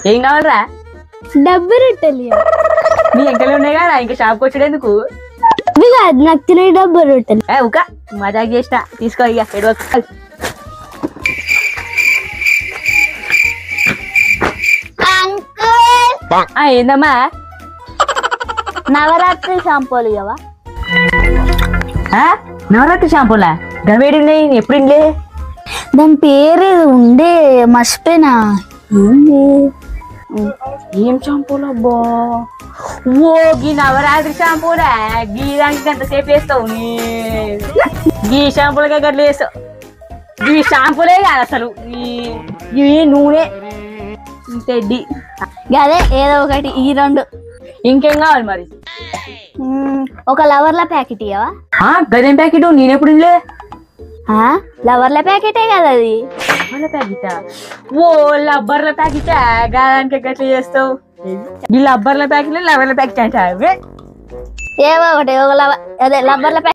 ఏం కావాలరా? డబ్బు రొట్టెలు నీ ఎంకలు ఉన్నాయి కదా, ఇంకా షాప్కి వచ్చేందుకు? ఇవి కాదు, నాకు తినే డబ్బు రొట్టెలు. ఉక మజాక్ చేసిన, తీసుకో ఇక ఎడవ. ఏందమ్మా? నవరాత్రి షాంపూలు ఇవా? నవరాత్రి షాంపూలా? గవేడి ఎప్పుడు ఇండ్లే? దాని పేరు ఉండే మర్చిపోయినా. ఏంది? ఏం షాంపూలు అబ్బో? ఓ గీ నవరాత్రి షాంపూలా? గీ దానికి ఎంతసేపు వేస్తావు? గీ షాంపూలకే గట్ల వేస్తావు? ఈ షాంపూలే కాదు అసలు, ఈ నూనె తెడ్డి. అదే ఏదో ఒకటి ఈ రెండు. ఇంకేం కావాలి మరి? ఒక లవర్ల ప్యాకెట్ ఇవా? గదేం ప్యాకెట్? నేనెప్పుడు ఇండ్లే? లవర్ల ప్యాకెటే కదా అది. లబ్బర్ల ప్యాకెటా? ఓ లబ్బర్ల ప్యాకెటా? గాదానికి గట్ల చేస్తావు? ఈ లబ్బర్ల ప్యాకెట్ లవర్ల ప్యాకెట్ అంటే ఏవో ఒకటి, ఒక అదే లబ్బర్ల ప్యాకెట్.